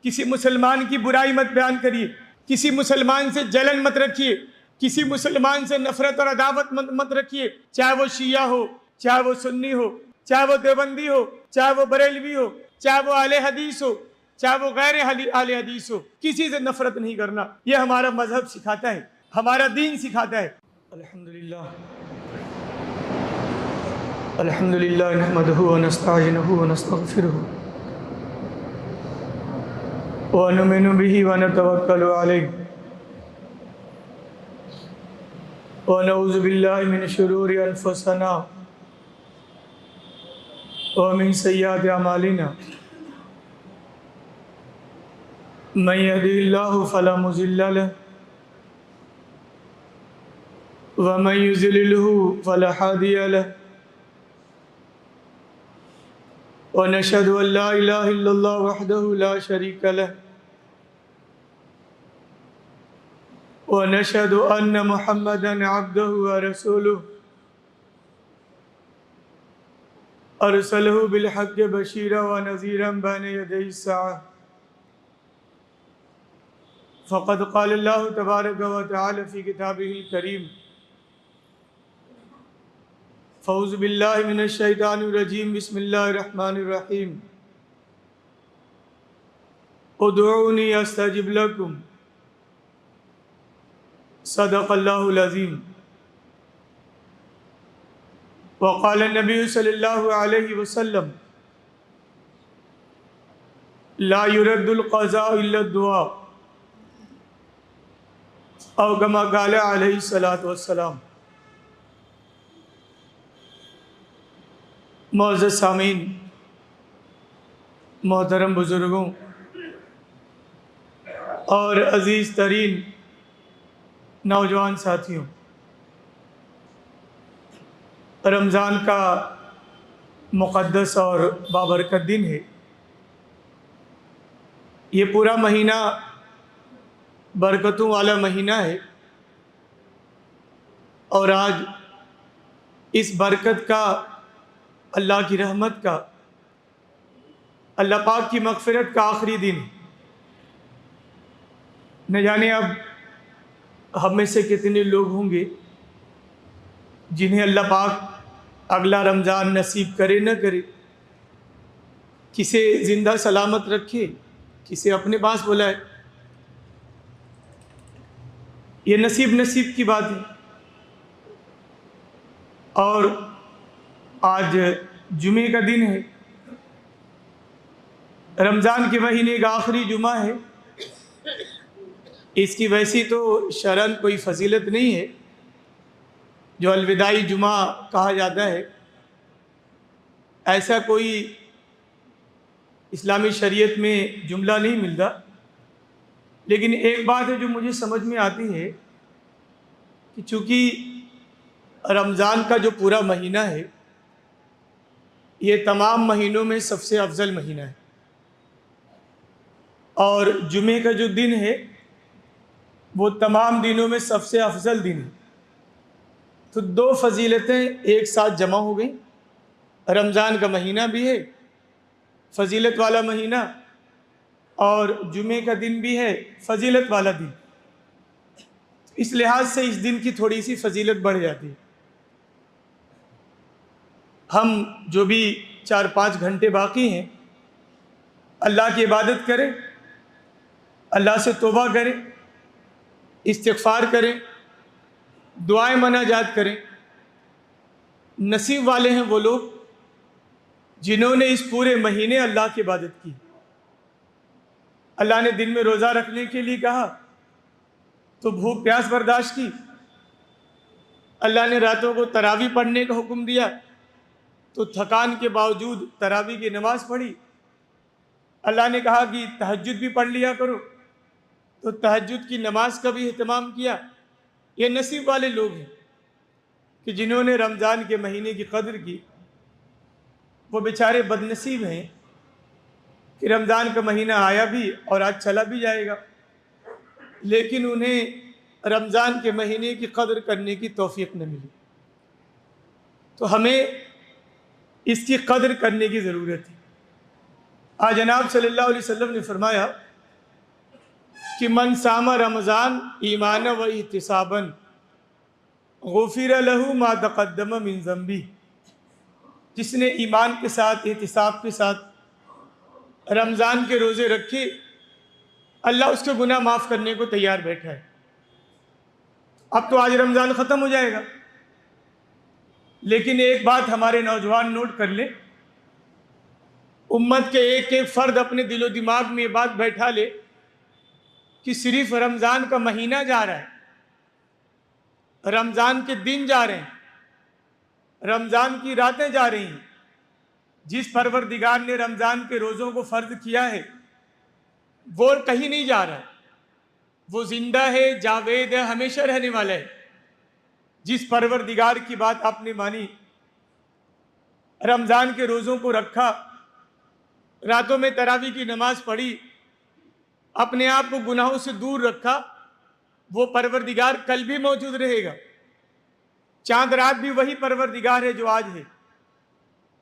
کسی مسلمان کی برائی مت بیان کریے، کسی مسلمان سے جلن مت رکھیے، کسی مسلمان سے نفرت اور عداوت مت رکھیے، چاہے وہ شیعہ ہو، چاہے وہ سنی ہو، چاہے وہ دیوبندی ہو، چاہے وہ بریلوی ہو، چاہے وہ اہل حدیث ہو، چاہے وہ غیر اہل حدیث ہو، کسی سے نفرت نہیں کرنا۔ یہ ہمارا مذہب سکھاتا ہے، ہمارا دین سکھاتا ہے۔ الحمدللہ الحمدللہ نحمدہ ونستعینہ ونستغفرہ ونؤمن بہ ونتوکل علیہ ونعوذ باللہ من شرور انفسنا ومن سیئات اعمالنا من یهده اللہ فلا مضل له ومن یضللہ فلا ہادی له ونشهد ان لا الہ الا اللہ وحدہ لا شریک له ونشهد ان محمدا عبدہ ورسولہ ارسلہ بالحق بشیرا ونذیرا بین یدی الساعہ فقد قال اللہ تبارک وتعالی فی کتابہ الکریم فاعوذ باللہ من الشیطان الرجیم بسم اللہ الرحمن الرحیم ادعونی استجب لکم صدق اللہ العظیم وقال النبی صلی اللہ علیہ وسلم لا يرد القضاء الا الدعاء او کما قال علیہ الصلاۃ والسلام۔ معزز سامعین، محترم بزرگوں اور عزیز ترین نوجوان ساتھیوں، رمضان کا مقدس اور بابرکت دن ہے۔ یہ پورا مہینہ برکتوں والا مہینہ ہے، اور آج اس برکت کا، اللہ کی رحمت کا، اللہ پاک کی مغفرت کا آخری دن ہے۔ نہ جانے اب ہم میں سے کتنے لوگ ہوں گے جنہیں اللہ پاک اگلا رمضان نصیب کرے نہ کرے، کسے زندہ سلامت رکھے، کسے اپنے پاس بلائے۔ یہ نصیب کی بات ہے۔ اور آج جمعے کا دن ہے، رمضان کے مہینے کا آخری جمعہ ہے۔ اس کی ویسی تو شرعاً کوئی فضیلت نہیں ہے جو الوداعی جمعہ کہا جاتا ہے، ایسا کوئی اسلامی شریعت میں جملہ نہیں ملتا۔ لیکن ایک بات ہے جو مجھے سمجھ میں آتی ہے کہ چونکہ رمضان کا جو پورا مہینہ ہے یہ تمام مہینوں میں سب سے افضل مہینہ ہے، اور جمعے کا جو دن ہے وہ تمام دنوں میں سب سے افضل دن ہے۔ تو دو فضیلتیں ایک ساتھ جمع ہو گئیں۔ رمضان کا مہینہ بھی ہے فضیلت والا مہینہ، اور جمعے کا دن بھی ہے فضیلت والا دن۔ اس لحاظ سے اس دن کی تھوڑی سی فضیلت بڑھ جاتی ہے۔ ہم جو بھی 4-5 گھنٹے باقی ہیں اللہ کی عبادت کریں، اللہ سے توبہ کریں، استغفار کریں، دعائیں مناجات کریں۔ نصیب والے ہیں وہ لوگ جنہوں نے اس پورے مہینے اللہ کی عبادت کی۔ اللہ نے دن میں روزہ رکھنے کے لیے کہا تو بھوک پیاس برداشت کی۔ اللہ نے راتوں کو تراویح پڑھنے کا حکم دیا تو تھکان کے باوجود تراویح کی نماز پڑھی۔ اللہ نے کہا کہ تہجد بھی پڑھ لیا کرو تو تہجد کی نماز کا بھی اہتمام کیا۔ یہ نصیب والے لوگ ہیں کہ جنہوں نے رمضان کے مہینے کی قدر کی۔ وہ بیچارے بد نصیب ہیں کہ رمضان کا مہینہ آیا بھی اور آج چلا بھی جائے گا، لیکن انہیں رمضان کے مہینے کی قدر کرنے کی توفیق نہ ملی۔ تو ہمیں اس کی قدر کرنے کی ضرورت ہے۔ آج جناب صلی اللہ علیہ وسلم نے فرمایا کہ من صام رمضان ایمان و احتسابا غفر لہ ما تقدم من ذنبہ، جس نے ایمان کے ساتھ احتساب کے ساتھ رمضان کے روزے رکھے، اللہ اس کے گناہ معاف کرنے کو تیار بیٹھا ہے۔ اب تو آج رمضان ختم ہو جائے گا، لیکن ایک بات ہمارے نوجوان نوٹ کر لیں، امت کے ایک ایک فرد اپنے دل و دماغ میں یہ بات بیٹھا لے کہ صرف رمضان کا مہینہ جا رہا ہے، رمضان کے دن جا رہے ہیں، رمضان کی راتیں جا رہی ہیں۔ جس پروردگار نے رمضان کے روزوں کو فرض کیا ہے وہ کہیں نہیں جا رہا ہے، وہ زندہ ہے، جاوید ہے، ہمیشہ رہنے والا ہے۔ جس پروردگار کی بات آپ نے مانی، رمضان کے روزوں کو رکھا، راتوں میں تراویح کی نماز پڑھی، اپنے آپ کو گناہوں سے دور رکھا، وہ پروردگار کل بھی موجود رہے گا۔ چاند رات بھی وہی پروردگار ہے جو آج ہے،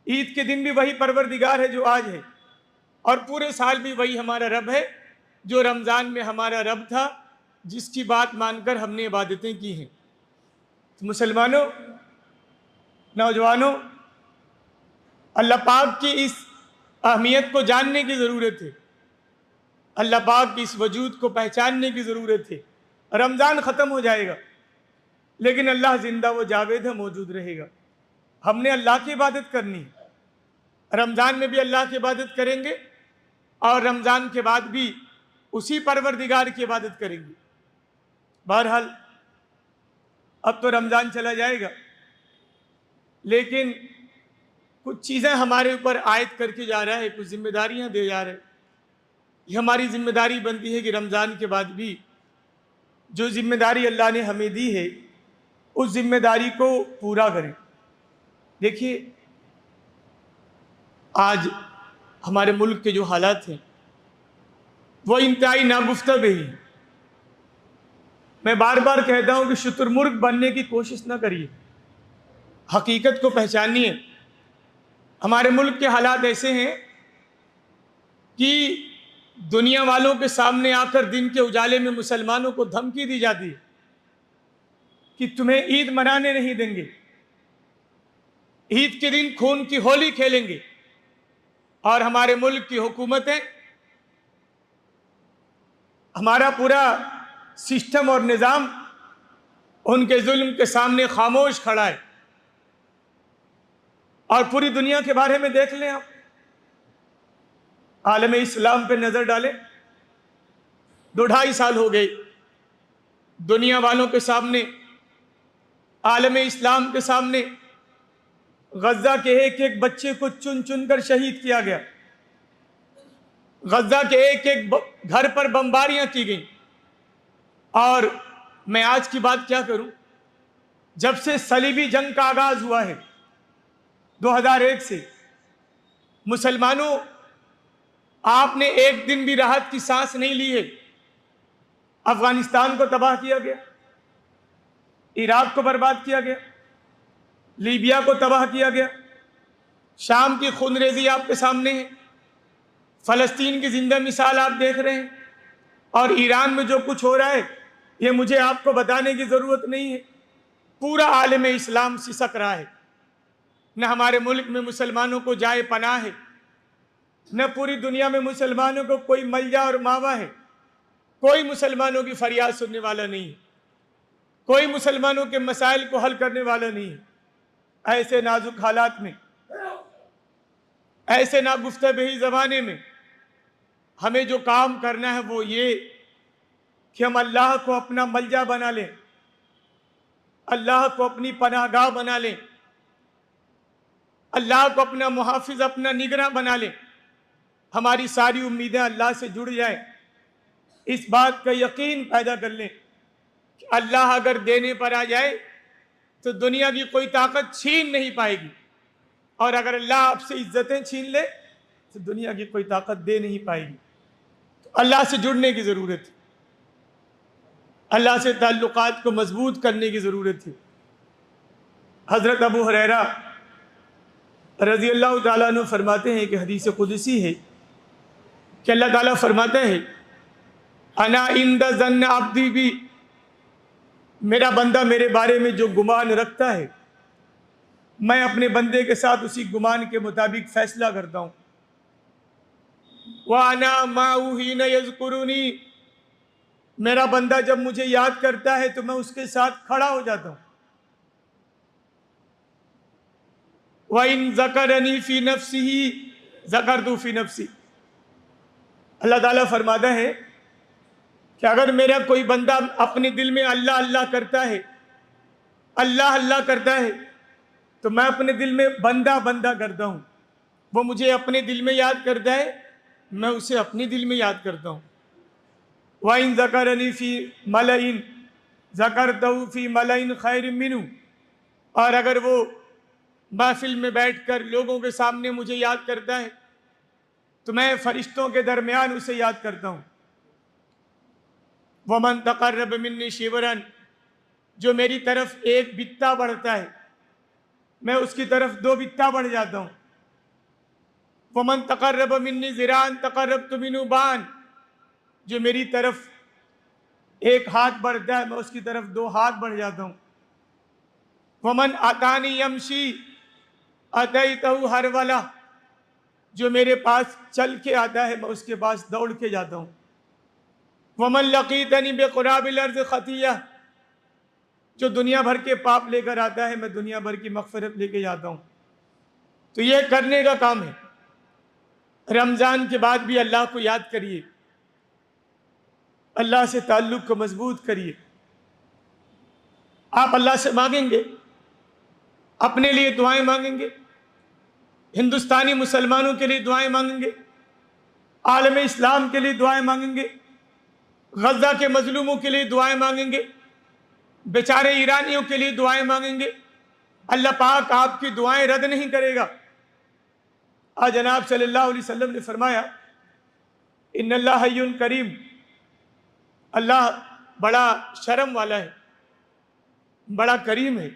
عید کے دن بھی وہی پروردگار ہے جو آج ہے، اور پورے سال بھی وہی ہمارا رب ہے جو رمضان میں ہمارا رب تھا، جس کی بات مان کر ہم نے عبادتیں کی ہیں۔ مسلمانوں، نوجوانوں، اللہ پاک کی اس اہمیت کو جاننے کی ضرورت ہے، اللہ پاک کی اس وجود کو پہچاننے کی ضرورت ہے۔ رمضان ختم ہو جائے گا، لیکن اللہ زندہ و جاوید ہے، موجود رہے گا۔ ہم نے اللہ کی عبادت کرنی ہے، رمضان میں بھی اللہ کی عبادت کریں گے، اور رمضان کے بعد بھی اسی پروردگار کی عبادت کریں گے۔ بہرحال اب تو رمضان چلا جائے گا، لیکن کچھ چیزیں ہمارے اوپر عائد کر کے جا رہا ہے، کچھ ذمہ داریاں دے جا رہے ہیں۔ یہ ہماری ذمہ داری بنتی ہے کہ رمضان کے بعد بھی جو ذمہ داری اللہ نے ہمیں دی ہے اس ذمہ داری کو پورا کریں۔ دیکھیے، آج ہمارے ملک کے جو حالات ہیں وہ انتہائی ناگفتہ ہیں۔ میں بار بار کہتا ہوں کہ شتر مرغ بننے کی کوشش نہ کریے، حقیقت کو پہچانیے۔ ہمارے ملک کے حالات ایسے ہیں کہ دنیا والوں کے سامنے آ کر دن کے اجالے میں مسلمانوں کو دھمکی دی جاتی ہے کہ تمہیں عید منانے نہیں دیں گے، عید کے دن خون کی ہولی کھیلیں گے، اور ہمارے ملک کی حکومتیں، ہمارا پورا سسٹم اور نظام ان کے ظلم کے سامنے خاموش کھڑا ہے۔ اور پوری دنیا کے بارے میں دیکھ لیں، آپ عالم اسلام پہ نظر ڈالیں، 2-2.5 سال ہو گئے دنیا والوں کے سامنے، عالم اسلام کے سامنے غزہ کے ایک ایک بچے کو چن چن کر شہید کیا گیا، غزہ کے ایک ایک گھر پر بمباریاں کی گئیں۔ اور میں آج کی بات کیا کروں، جب سے صلیبی جنگ کا آغاز ہوا ہے 2001 سے، مسلمانوں آپ نے ایک دن بھی راحت کی سانس نہیں لی ہے۔ افغانستان کو تباہ کیا گیا، عراق کو برباد کیا گیا، لیبیا کو تباہ کیا گیا، شام کی خون ریزی آپ کے سامنے ہے، فلسطین کی زندہ مثال آپ دیکھ رہے ہیں، اور ایران میں جو کچھ ہو رہا ہے یہ مجھے آپ کو بتانے کی ضرورت نہیں ہے۔ پورا عالم اسلام سسک رہا ہے، نہ ہمارے ملک میں مسلمانوں کو جائے پناہ ہے، نہ پوری دنیا میں مسلمانوں کو کوئی ملجا اور ماوا ہے، کوئی مسلمانوں کی فریاد سننے والا نہیں ہے، کوئی مسلمانوں کے مسائل کو حل کرنے والا نہیں ہے۔ ایسے نازک حالات میں، ایسے ناگفتہ بہی زمانے میں ہمیں جو کام کرنا ہے وہ یہ کہ ہم اللہ کو اپنا ملجا بنا لیں، اللہ کو اپنی پناہ گاہ بنا لیں، اللہ کو اپنا محافظ، اپنا نگراں بنا لیں، ہماری ساری امیدیں اللہ سے جڑ جائیں، اس بات کا یقین پیدا کر لیں کہ اللہ اگر دینے پر آ جائے تو دنیا کی کوئی طاقت چھین نہیں پائے گی، اور اگر اللہ آپ سے عزتیں چھین لے تو دنیا کی کوئی طاقت دے نہیں پائے گی۔ تو اللہ سے جڑنے کی ضرورت ہے، اللہ سے تعلقات کو مضبوط کرنے کی ضرورت ہے۔ حضرت ابو ہریرہ رضی اللہ تعالیٰ عنہ فرماتے ہیں کہ حدیث قدسی ہے کہ اللہ تعالیٰ فرماتا ہے انا عند ظن عبدی بھی، میرا بندہ میرے بارے میں جو گمان رکھتا ہے میں اپنے بندے کے ساتھ اسی گمان کے مطابق فیصلہ کرتا ہوں۔ وَأَنَا مَعَهُ حِينَ يَذْكُرُنِي، میرا بندہ جب مجھے یاد کرتا ہے تو میں اس کے ساتھ کھڑا ہو جاتا ہوں۔ وَإِن ذَكَرَنِي فِي نَفْسِهِ ذَكَرْتُهُ فِي نَفْسِي، اللہ تعالیٰ فرماتا ہے کہ اگر میرا کوئی بندہ اپنے دل میں اللہ اللہ کرتا ہے، اللہ اللہ کرتا ہے، تو میں اپنے دل میں بندہ بندہ کرتا ہوں۔ وہ مجھے اپنے دل میں یاد کرتا ہے، میں اسے اپنے دل میں یاد کرتا ہوں۔ وَإِن ذَكَرَنِي فِي مَلَئٍ ذَكَرْتُهُ فِي مَلَئٍ خَيْرٍ مِّنْهُ، اور اگر وہ محفل میں بیٹھ کر لوگوں کے سامنے مجھے یاد کرتا ہے تو میں فرشتوں کے درمیان اسے یاد کرتا ہوں۔ وَمَن تَقَرَّبَ مِنِّي شِبْرًا، جو میری طرف ایک بتہ بڑھتا ہے میں اس کی طرف 2 بتہ بڑھ جاتا ہوں۔ وَمَن تَقَرَّبَ مِنِّي ذِرَاعًا تَقَرَّبْتُ مِنْهُ بَاعًا، جو میری طرف ایک ہاتھ بڑھتا ہے میں اس کی طرف 2 ہاتھ بڑھ جاتا ہوں۔ وَمَنْ أَتَانِي يَمْشِي أَتَيْتُهُ هَرْوَلَةً، جو میرے پاس چل کے آتا ہے میں اس کے پاس دوڑ کے جاتا ہوں۔ وَمَنْ لَقِيتَنِي بِقُرَابِ الْأَرْضِ خَطِيَّةً، جو دنیا بھر کے پاپ لے کر آتا ہے میں دنیا بھر کی مغفرت لے کے جاتا ہوں۔ تو یہ کرنے کا کام ہے۔ رمضان کے بعد بھی اللہ کو یاد کریے، اللہ سے تعلق کو مضبوط کریے۔ آپ اللہ سے مانگیں گے، اپنے لیے دعائیں مانگیں گے، ہندوستانی مسلمانوں کے لیے دعائیں مانگیں گے، عالم اسلام کے لیے دعائیں مانگیں گے، غزہ کے مظلوموں کے لیے دعائیں مانگیں گے، بیچارے ایرانیوں کے لیے دعائیں مانگیں گے۔ اللہ پاک آپ کی دعائیں رد نہیں کرے گا۔ آج جناب صلی اللہ علیہ وسلم نے فرمایا ان اللہ حی کریم، اللہ بڑا شرم والا ہے، بڑا کریم ہے۔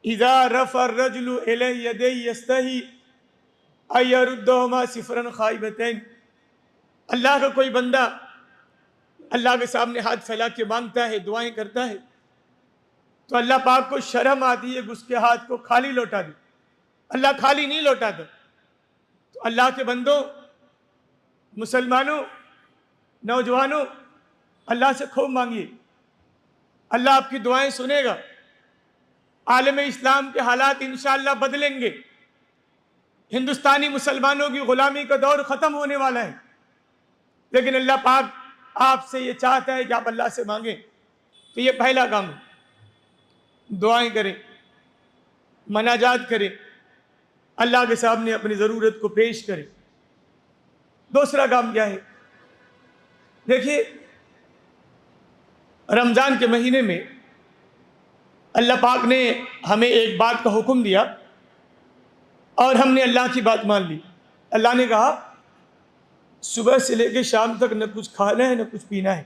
اذا رفع الرجل الی یدیہ یستحی ان یردہما صفرا خائبتین، اللہ کا کوئی بندہ اللہ کے سامنے ہاتھ پھیلا کے مانگتا ہے، دعائیں کرتا ہے تو اللہ پاک کو شرم آتی ہے کہ اس کے ہاتھ کو خالی لوٹا دے۔ اللہ خالی نہیں لوٹاتا۔ تو اللہ کے بندوں، مسلمانوں، نوجوانوں، اللہ سے خوب مانگیے، اللہ آپ کی دعائیں سنے گا۔ عالم اسلام کے حالات انشاءاللہ بدلیں گے۔ ہندوستانی مسلمانوں کی غلامی کا دور ختم ہونے والا ہے، لیکن اللہ پاک آپ سے یہ چاہتا ہے کہ آپ اللہ سے مانگیں۔ تو یہ پہلا کام ہے، دعائیں کریں، مناجات کریں، اللہ کے سامنے اپنی ضرورت کو پیش کریں۔ دوسرا کام کیا ہے؟ دیکھیے، رمضان کے مہینے میں اللہ پاک نے ہمیں ایک بات کا حکم دیا اور ہم نے اللہ کی بات مان لی۔ اللہ نے کہا صبح سے لے کے شام تک نہ کچھ کھانا ہے نہ کچھ پینا ہے۔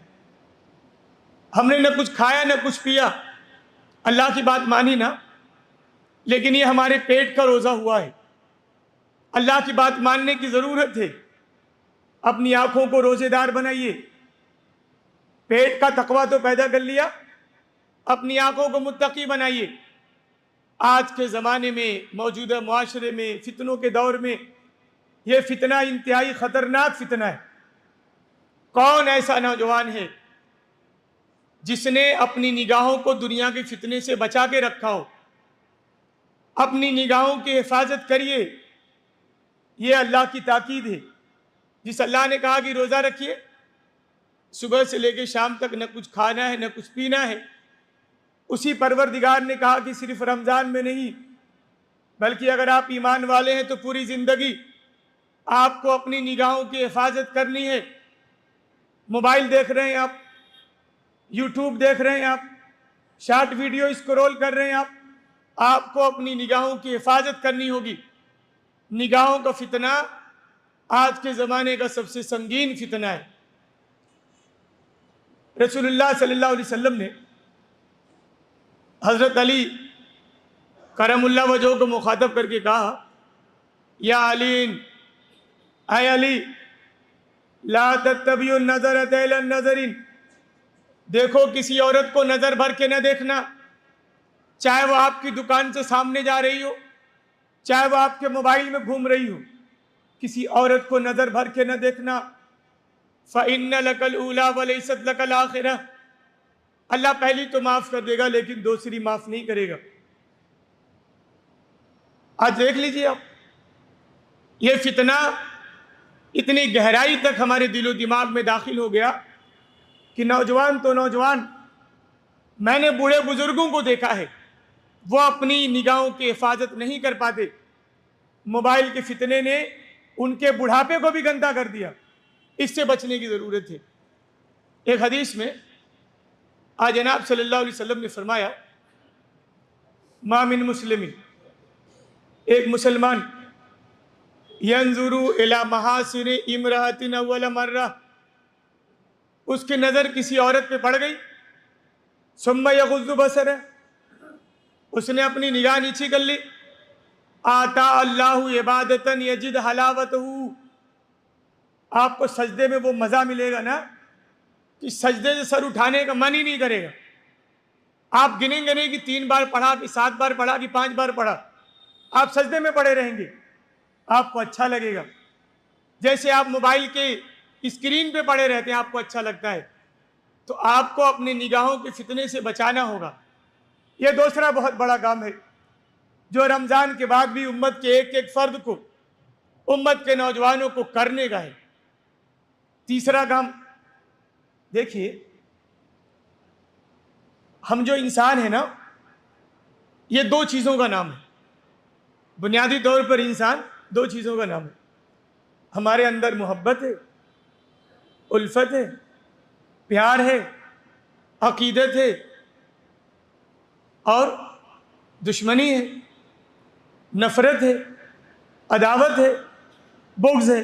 ہم نے نہ کچھ کھایا نہ کچھ پیا، اللہ کی بات مانی نا، لیکن یہ ہمارے پیٹ کا روزہ ہوا ہے۔ اللہ کی بات ماننے کی ضرورت ہے۔ اپنی آنکھوں کو روزے دار بنائیے۔ پیٹ کا تقویٰ تو پیدا کر لیا، اپنی آنکھوں کو متقی بنائیے۔ آج کے زمانے میں، موجودہ معاشرے میں، فتنوں کے دور میں یہ فتنہ انتہائی خطرناک فتنہ ہے۔ کون ایسا نوجوان ہے جس نے اپنی نگاہوں کو دنیا کے فتنے سے بچا کے رکھا ہو؟ اپنی نگاہوں کی حفاظت کریے، یہ اللہ کی تاکید ہے۔ جس اللہ نے کہا کہ روزہ رکھیے، صبح سے لے کے شام تک نہ کچھ کھانا ہے نہ کچھ پینا ہے، اسی پروردگار نے کہا کہ صرف رمضان میں نہیں بلکہ اگر آپ ایمان والے ہیں تو پوری زندگی آپ کو اپنی نگاہوں کی حفاظت کرنی ہے۔ موبائل دیکھ رہے ہیں آپ، یوٹیوب دیکھ رہے ہیں آپ، شارٹ ویڈیو اسکرول کر رہے ہیں آپ کو اپنی نگاہوں کی حفاظت کرنی ہوگی۔ نگاہوں کا فتنہ آج کے زمانے کا سب سے سنگین فتنہ ہے۔ رسول اللہ صلی اللہ علیہ وسلم نے حضرت علی کرم اللہ وجہہ کو مخاطب کر کے کہا یا علی، اے علی، لا تتبعوا النظرة إلى النظرين، دیکھو کسی عورت کو نظر بھر کے نہ دیکھنا، چاہے وہ آپ کی دکان سے سامنے جا رہی ہو، چاہے وہ آپ کے موبائل میں گھوم رہی ہو، کسی عورت کو نظر بھر کے نہ دیکھنا۔ فَإِنَّ لَكَ الْأُولَىٰ وَلَيْسَتْ لَكَ الْآخِرَةُ، اللہ پہلی تو معاف کر دے گا لیکن دوسری معاف نہیں کرے گا۔ آج دیکھ لیجیے آپ، یہ فتنہ اتنی گہرائی تک ہمارے دل و دماغ میں داخل ہو گیا کہ نوجوان تو نوجوان، میں نے بوڑھے بزرگوں کو دیکھا ہے، وہ اپنی نگاہوں کی حفاظت نہیں کر پاتے، موبائل کے فتنے نے ان کے بڑھاپے کو بھی گندا کر دیا، اس سے بچنے کی ضرورت ہے۔ ایک حدیث میں آج جناب صلی اللہ علیہ وسلم نے فرمایا، ما من مسلم، ایک مسلمان، ینظر الی محاسن امرأۃ اول مرہ، اس کی نظر کسی عورت پہ پڑ گئی، ثم یغض بصرہ، اس نے اپنی نگاہ نیچی کر لی، آتا اللہ عبادتا یجد حلاوتہ، آپ کو سجدے میں وہ مزہ ملے گا نا کہ سجدے سے سر اٹھانے کا من ہی نہیں کرے گا۔ آپ گنیں گے نہیں کہ 3 بار پڑھا کہ 7 بار پڑھا کہ 5 بار پڑھا، آپ سجدے میں پڑے رہیں گے، آپ کو اچھا لگے گا۔ جیسے آپ موبائل کے اسکرین پہ پڑے رہتے ہیں آپ کو اچھا لگتا ہے، تو آپ کو اپنی نگاہوں کے فتنے سے بچانا ہوگا۔ یہ دوسرا بہت بڑا کام ہے جو رمضان کے بعد بھی امت کے ایک ایک فرد کو، امت کے نوجوانوں کو کرنے کا ہے۔ تیسرا کام دیکھیے، ہم جو انسان ہیں نا، یہ 2 چیزوں کا نام ہے، بنیادی طور پر انسان 2 چیزوں کا نام ہے، ہمارے اندر محبت ہے، الفت ہے، پیار ہے، عقیدت ہے، اور دشمنی ہے، نفرت ہے، عداوت ہے، بغض ہے۔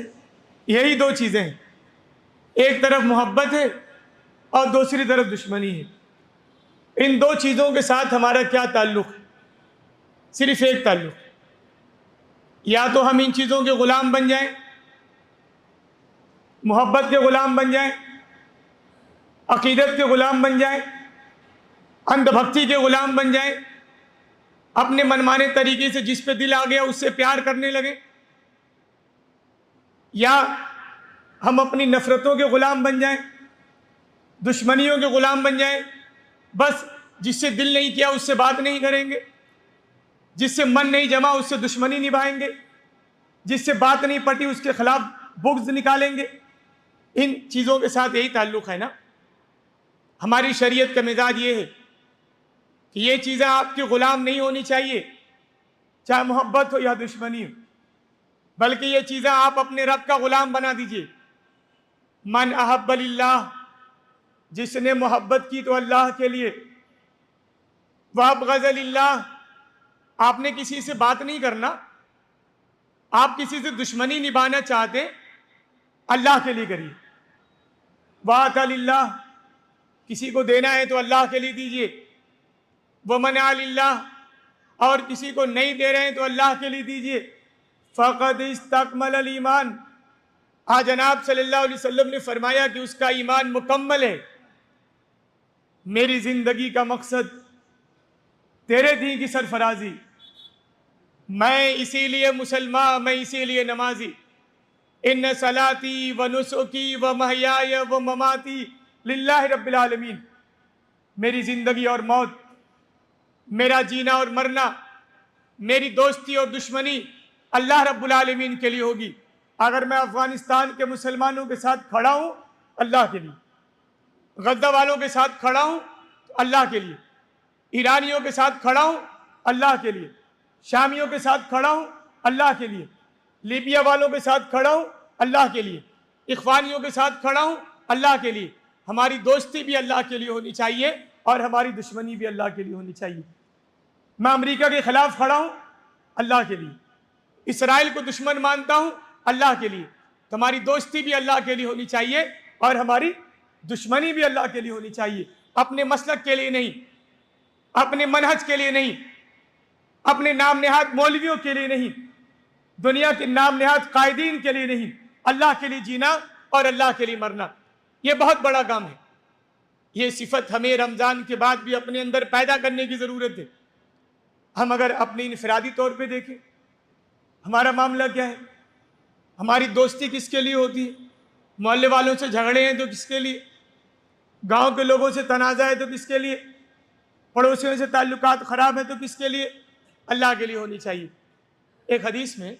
یہی 2 چیزیں ہیں، ایک طرف محبت ہے اور دوسری طرف دشمنی ہے۔ ان 2 چیزوں کے ساتھ ہمارا کیا تعلق ہے؟ صرف ایک تعلق ہے، یا تو ہم ان چیزوں کے غلام بن جائیں، محبت کے غلام بن جائیں، عقیدت کے غلام بن جائیں، اندھ بھکتی کے غلام بن جائیں، اپنے منمانے طریقے سے جس پہ دل آ گیا اس سے پیار کرنے لگے، یا ہم اپنی نفرتوں کے غلام بن جائیں، دشمنیوں کے غلام بن جائیں، بس جس سے دل نہیں کیا اس سے بات نہیں کریں گے، جس سے من نہیں جما اس سے دشمنی نبھائیں گے، جس سے بات نہیں پٹی اس کے خلاف بغض نکالیں گے۔ ان چیزوں کے ساتھ یہی تعلق ہے نا۔ ہماری شریعت کا مزاج یہ ہے کہ یہ چیزیں آپ کی غلام نہیں ہونی چاہیے، چاہے محبت ہو یا دشمنی ہو، بلکہ یہ چیزیں آپ اپنے رب کا غلام بنا دیجئے۔ من احب للہ، جس نے محبت کی تو اللہ کے لیے، وابغض للہ، آپ نے کسی سے بات نہیں کرنا، آپ کسی سے دشمنی نبھانا چاہتے اللہ کے لیے کریے۔ وَأَعْطَى للہ، کسی کو دینا ہے تو اللہ کے لیے دیجئے۔ وَمَنَعَ للہ، اور کسی کو نہیں دے رہے ہیں تو اللہ کے لیے دیجئے۔ فَقَدْ اسْتَكْمَلَ الْإِيمَانِ، آج جناب صلی اللہ علیہ وسلم نے فرمایا کہ اس کا ایمان مکمل ہے۔ میری زندگی کا مقصد تیرے دین کی سرفرازی، میں اسی لیے مسلمان، میں اسی لیے نمازی۔ ان صلاتی و نسکی و محیای و مماتی للہ رب العالمین، میری زندگی اور موت، میرا جینا اور مرنا، میری دوستی اور دشمنی اللہ رب العالمین کے لیے ہوگی۔ اگر میں افغانستان کے مسلمانوں کے ساتھ کھڑا ہوں اللہ کے لیے، غزہ والوں کے ساتھ کھڑا ہوں تو اللہ کے لیے، ایرانیوں کے ساتھ کھڑا ہوں اللہ کے لیے، شامیوں کے ساتھ کھڑا ہوں اللہ کے لیے، لیبیا والوں کے ساتھ کھڑا ہوں اللہ کے لیے، اخوانیوں کے ساتھ کھڑا ہوں اللہ کے لیے۔ ہماری دوستی بھی اللہ کے لیے ہونی چاہیے اور ہماری دشمنی بھی اللہ کے لیے ہونی چاہیے۔ میں امریکہ کے خلاف کھڑا ہوں اللہ کے لیے، اسرائیل کو دشمن مانتا ہوں اللہ کے لیے، تو ہماری دوستی بھی اللہ کے لیے ہونی چاہیے اور ہماری دشمنی بھی اللہ کے لیے ہونی چاہیے۔ اپنے مسلک کے لیے نہیں، اپنے منہج کے لیے نہیں، اپنے نام نہاد مولویوں کے لیے نہیں، دنیا کے نام نہاد قائدین کے لیے نہیں، اللہ کے لیے جینا اور اللہ کے لیے مرنا، یہ بہت بڑا کام ہے۔ یہ صفت ہمیں رمضان کے بعد بھی اپنے اندر پیدا کرنے کی ضرورت ہے۔ ہم اگر اپنی انفرادی طور پہ دیکھیں ہمارا معاملہ کیا ہے، ہماری دوستی کس کے لیے ہوتی ہے؟ محلے والوں سے جھگڑے ہیں تو کس کے لیے؟ گاؤں کے لوگوں سے تنازع ہے تو کس کے لیے؟ پڑوسیوں سے تعلقات خراب ہیں تو کس کے لیے؟ اللہ کے لیے ہونی چاہیے۔ ایک حدیث میں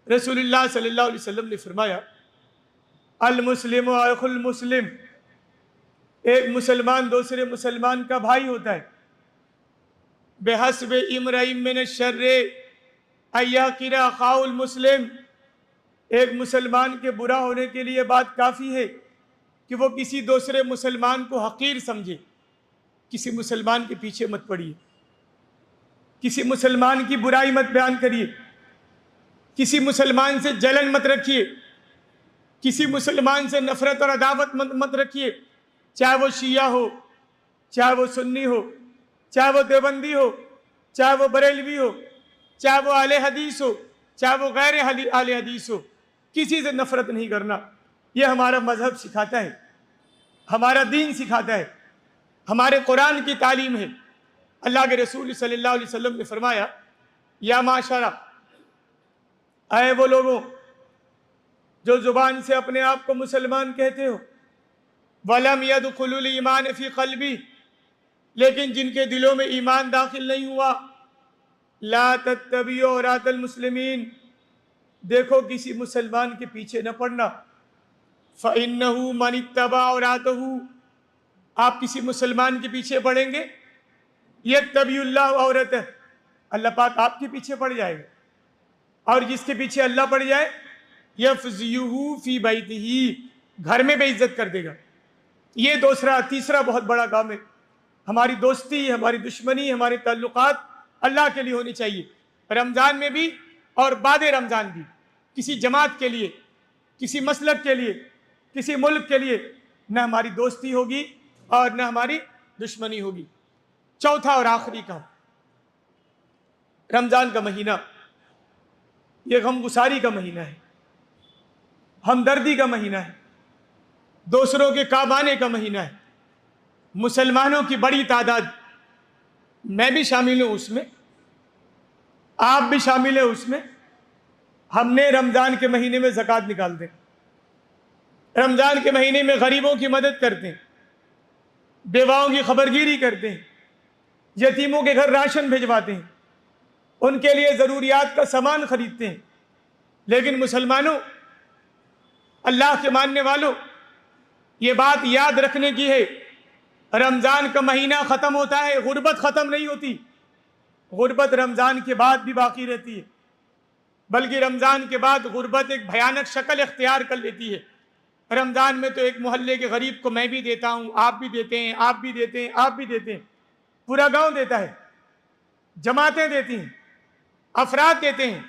رسول اللہ صلی اللہ علیہ وسلم نے فرمایا المسلم اخو المسلم، ایک مسلمان دوسرے مسلمان کا بھائی ہوتا ہے۔ بحسب امرئ من الشر ان یحقر اخاہ المسلم، ایک مسلمان کے برا ہونے کے لیے بات کافی ہے کہ وہ کسی دوسرے مسلمان کو حقیر سمجھے۔ کسی مسلمان کے پیچھے مت پڑیے، کسی مسلمان کی برائی مت بیان کریے، کسی مسلمان سے جلن مت رکھیے، کسی مسلمان سے نفرت اور عداوت مت رکھیے، چاہے وہ شیعہ ہو، چاہے وہ سنی ہو، چاہے وہ دیوبندی ہو، چاہے وہ بریلوی ہو، چاہے وہ اہل حدیث ہو، چاہے وہ غیر اہل حدیث ہو، کسی سے نفرت نہیں کرنا۔ یہ ہمارا مذہب سکھاتا ہے، ہمارا دین سکھاتا ہے، ہمارے قرآن کی تعلیم ہے۔ اللہ کے رسول صلی اللہ علیہ وسلم نے فرمایا یا معاشرہ، اے وہ لوگوں جو زبان سے اپنے آپ کو مسلمان کہتے ہو، وَلَمْ يَدْخُلُ الْإِيمَانَ فِي قَلْبِهِ، لیکن جن کے دلوں میں ایمان داخل نہیں ہوا، لَا تَتَّبِعُوا عُرَاةَ الْمُسْلِمِينَ، دیکھو کسی مسلمان کے پیچھے نہ پڑنا۔ فَإِنَّهُ مَنِ اتَّبَعَ عُرَاتَهُ، آپ کسی مسلمان کے پیچھے پڑیں گے، يَتَّبِعُ اللَّهُ عَوْرَتَهُ، اللہ پاک آپ کے پیچھے پڑ جائے گا، اور جس کے پیچھے اللہ پڑ جائے يَفْزِيُهُ فِي بَيْتِهِ، گھر میں بے عزت کر دے گا۔ یہ تیسرا بہت بڑا کام ہے۔ ہماری دوستی، ہماری دشمنی، ہمارے تعلقات اللہ کے لیے ہونی چاہیے، رمضان میں بھی اور بعد رمضان بھی۔ کسی جماعت کے لیے، کسی مسلک کے لیے، کسی ملک کے لیے نہ ہماری دوستی ہوگی اور نہ ہماری دشمنی ہوگی۔ چوتھا اور آخری کام، رمضان کا مہینہ یہ غم گساری کا مہینہ ہے، ہمدردی کا مہینہ ہے، دوسروں کے کام آنے کا مہینہ ہے۔ مسلمانوں کی بڑی تعداد، میں بھی شامل ہوں اس میں، آپ بھی شامل ہیں اس میں، ہم نے رمضان کے مہینے میں زکوٰۃ نکالتے ہیں، رمضان کے مہینے میں غریبوں کی مدد کرتے ہیں، بیواؤں کی خبرگیری کرتے ہیں، یتیموں کے گھر راشن بھجواتے ہیں، ان کے لیے ضروریات کا سامان خریدتے ہیں۔ لیکن مسلمانوں، اللہ کے ماننے والوں، یہ بات یاد رکھنے کی ہے، رمضان کا مہینہ ختم ہوتا ہے، غربت ختم نہیں ہوتی۔ غربت رمضان کے بعد بھی باقی رہتی ہے، بلکہ رمضان کے بعد غربت ایک بھیانک شکل اختیار کر لیتی ہے۔ رمضان میں تو ایک محلے کے غریب کو میں بھی دیتا ہوں، آپ بھی دیتے ہیں، آپ بھی دیتے ہیں، آپ بھی دیتے ہیں، پورا گاؤں دیتا ہے، جماعتیں دیتی ہیں، افراد دیتے ہیں،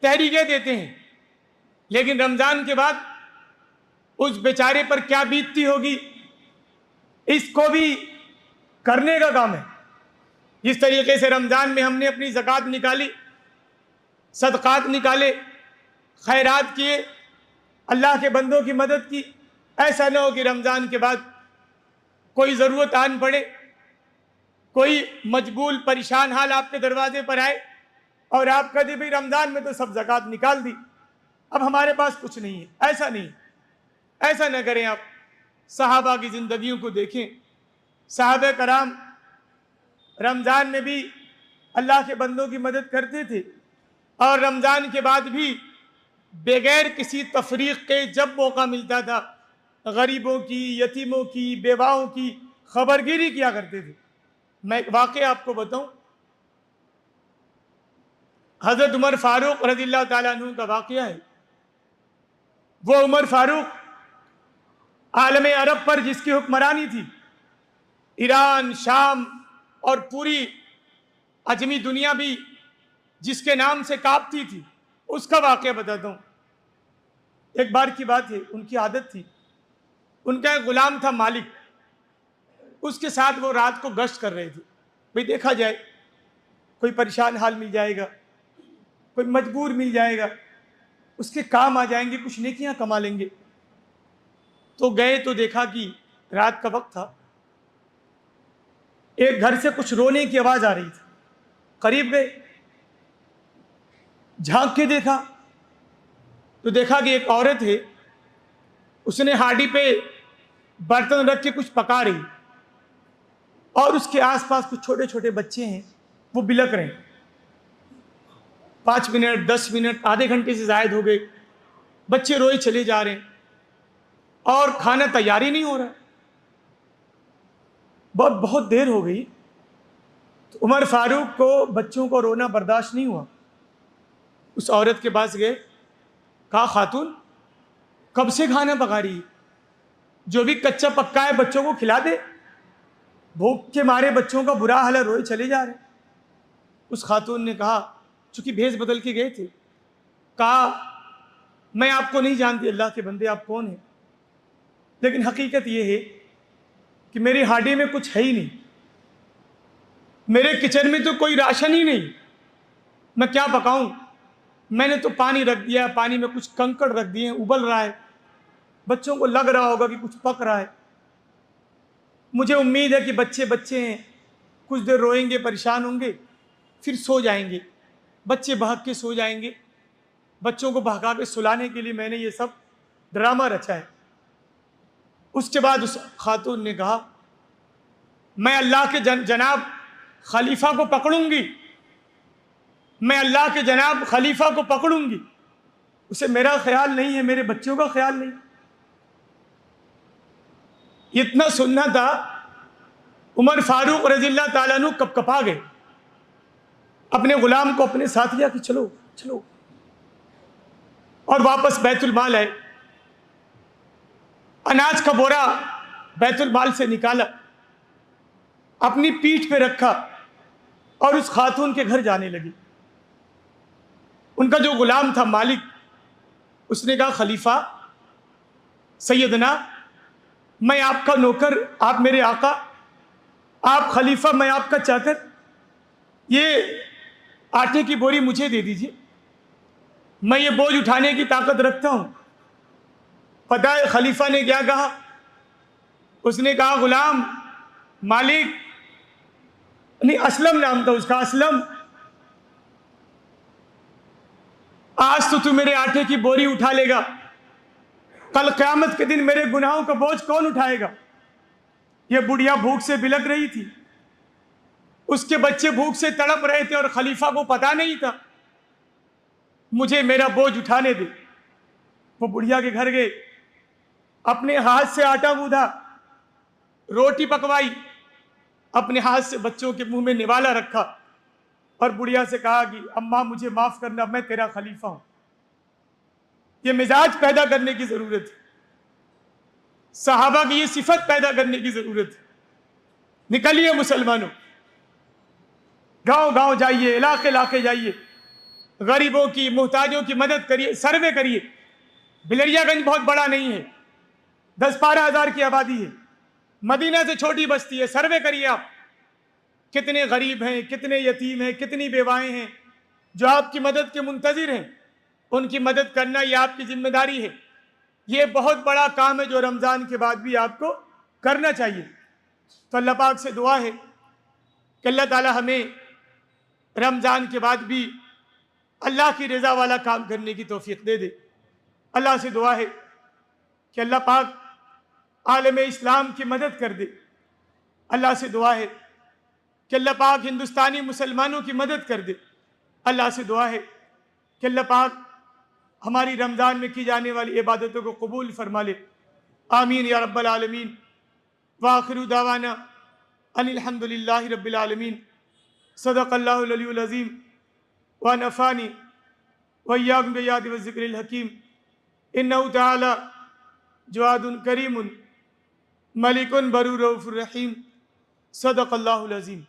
تحریکیں دیتے ہیں۔ لیکن رمضان کے بعد اس بیچارے پر کیا بیتتی ہوگی، اس کو بھی کرنے کا کام ہے۔ جس طریقے سے رمضان میں ہم نے اپنی زکوٰۃ نکالی، صدقات نکالے، خیرات کیے، اللہ کے بندوں کی مدد کی، ایسا نہ ہو کہ رمضان کے بعد کوئی ضرورت آن پڑے، کوئی مجبول پریشان حال آپ کے دروازے پر آئے اور آپ کہتے بھائی رمضان میں تو سب زکوٰۃ نکال دی، اب ہمارے پاس کچھ نہیں ہے۔ ایسا نہیں، ایسا نہ کریں آپ۔ صحابہ کی زندگیوں کو دیکھیں، صحابہ کرام رمضان میں بھی اللہ کے بندوں کی مدد کرتے تھے، اور رمضان کے بعد بھی بغیر کسی تفریق کے جب موقع ملتا تھا غریبوں کی، یتیموں کی، بیواؤں کی خبرگیری کیا کرتے تھے۔ میں ایک واقعہ آپ کو بتاؤں، حضرت عمر فاروق رضی اللہ تعالیٰ عنہ کا واقعہ ہے۔ وہ عمر فاروق عالم عرب پر جس کی حکمرانی تھی، ایران، شام اور پوری عجمی دنیا بھی جس کے نام سے کانپتی تھی، اس کا واقعہ بتاتا ہوں۔ ایک بار کی بات ہے، ان کی عادت تھی، ان کا ایک غلام تھا مالک، اس کے ساتھ وہ رات کو گشت کر رہے تھے، بھئی دیکھا جائے کوئی پریشان حال مل جائے گا، کوئی مجبور مل جائے گا، اس کے کام آ جائیں گے, کچھ نیکیاں کما لیں گے. تو گئے تو دیکھا کہ رات کا وقت تھا, ایک گھر سے کچھ رونے کی آواز آ رہی تھی. قریب گئے, جھانک کے دیکھا تو دیکھا کہ ایک عورت ہے, اس نے ہانڈی پہ برتن رکھ کے کچھ پکا رہی, اور اس کے آس پاس کچھ چھوٹے چھوٹے بچے ہیں, وہ بلک رہے ہیں. 5 منٹ 10 منٹ آدھے گھنٹے سے زائد ہو گئے, بچے روئے چلے جا رہے ہیں اور کھانا تیار ہی نہیں ہو رہا. بہت دیر ہو گئی. تو عمر فاروق کو بچوں کو رونا برداشت نہیں ہوا. اس عورت کے پاس گئے, کہا خاتون کب سے کھانا پکا رہی ہے, جو بھی کچا پکا ہے بچوں کو کھلا دے, بھوک کے مارے بچوں کا برا حال ہے, روئے چلے جا رہے. اس خاتون نے کہا, چونکہ بھیس بدل کے گئے تھے, کہا میں آپ کو نہیں جانتی, اللہ کے بندے آپ کون ہیں, لیکن حقیقت یہ ہے کہ میری ہانڈی میں کچھ ہے ہی نہیں, میرے کچن میں تو کوئی راشن ہی نہیں, میں کیا پکاؤں. میں نے تو پانی رکھ دیا, پانی میں کچھ کنکڑ رکھ دیے ہیں, ابل رہا ہے, بچوں کو لگ رہا ہوگا کہ کچھ پک رہا ہے. مجھے امید ہے کہ بچے ہیں, کچھ دیر روئیں گے, پریشان ہوں گے, پھر سو جائیں گے, بچے بہک کے سو جائیں گے. بچوں کو بہکا کے سلانے کے لیے میں نے یہ سب ڈرامہ رچا ہے. اس کے بعد اس خاتون نے کہا, میں اللہ کے جناب خلیفہ کو پکڑوں گی, میں اللہ کے جناب خلیفہ کو پکڑوں گی, اسے میرا خیال نہیں ہے, میرے بچوں کا خیال نہیں. اتنا سننا تھا, عمر فاروق رضی اللہ تعالیٰ عنہ کپ کپا گئے, اپنے غلام کو اپنے ساتھ لیا کہ چلو چلو, اور واپس بیت المال آئے. اناج کا بورا بیت المال سے نکالا, اپنی پیٹھ پہ رکھا, اور اس خاتون کے گھر جانے لگی. ان کا جو غلام تھا مالک, اس نے کہا خلیفہ سیدنا, میں آپ کا نوکر, آپ میرے آقا, آپ خلیفہ, میں آپ کا چاکر, یہ آٹے کی بوری مجھے دے دیجیے, میں یہ بوجھ اٹھانے کی طاقت رکھتا ہوں. پتہ ہے خلیفہ نے کیا کہا؟ اس نے کہا غلام, مالک نہیں, اسلم نام تھا اس کا, اسلم, آج تو میرے آٹے کی بوری اٹھا لے گا, کل قیامت کے دن میرے گناہوں کا بوجھ کون اٹھائے گا؟ یہ بڑھیا بھوک سے بلک رہی تھی, اس کے بچے بھوک سے تڑپ رہے تھے, اور خلیفہ کو پتا نہیں تھا. مجھے میرا بوجھ اٹھانے دے. وہ بڑھیا کے گھر گئے, اپنے ہاتھ سے آٹا گوندھا, روٹی پکوائی, اپنے ہاتھ سے بچوں کے منہ میں نوالا رکھا, اور بڑھیا سے کہا کہ اماں مجھے معاف کرنا, میں تیرا خلیفہ ہوں. یہ مزاج پیدا کرنے کی ضرورت ہے, صحابہ کی یہ صفت پیدا کرنے کی ضرورت ہے. نکلیے مسلمانوں, گاؤں گاؤں جائیے, علاقے علاقے جائیے, غریبوں کی, محتاجوں کی مدد کریے, سروے کریے. بلریا گنج بہت بڑا نہیں ہے, 10-12 ہزار کی آبادی ہے, مدینہ سے چھوٹی بستی ہے. سروے کریے آپ, کتنے غریب ہیں, کتنے یتیم ہیں, کتنی بیوائیں ہیں جو آپ کی مدد کے منتظر ہیں. ان کی مدد کرنا یہ آپ کی ذمہ داری ہے. یہ بہت بڑا کام ہے جو رمضان کے بعد بھی آپ کو کرنا چاہیے. تو اللہ پاک سے دعا ہے کہ اللہ تعالی ہمیں رمضان کے بعد بھی اللہ کی رضا والا کام کرنے کی توفیق دے دے. اللہ سے دعا ہے کہ اللہ پاک عالم اسلام کی مدد کر دے. اللہ سے دعا ہے کہ اللہ پاک ہندوستانی مسلمانوں کی مدد کر دے. اللہ سے دعا ہے کہ اللہ پاک ہماری رمضان میں کی جانے والی عبادتوں کو قبول فرما لے. آمین یا رب العالمین. وآخر دعوانا ان الحمد للہ رب العالمین. صدق اللہ العلی العظیم ونفعنی وإياكم بالآيات والذکر الحکیم. انہ تعالی جواد کریم ملک بر رؤوف رحیم. صدق اللہ العظیم.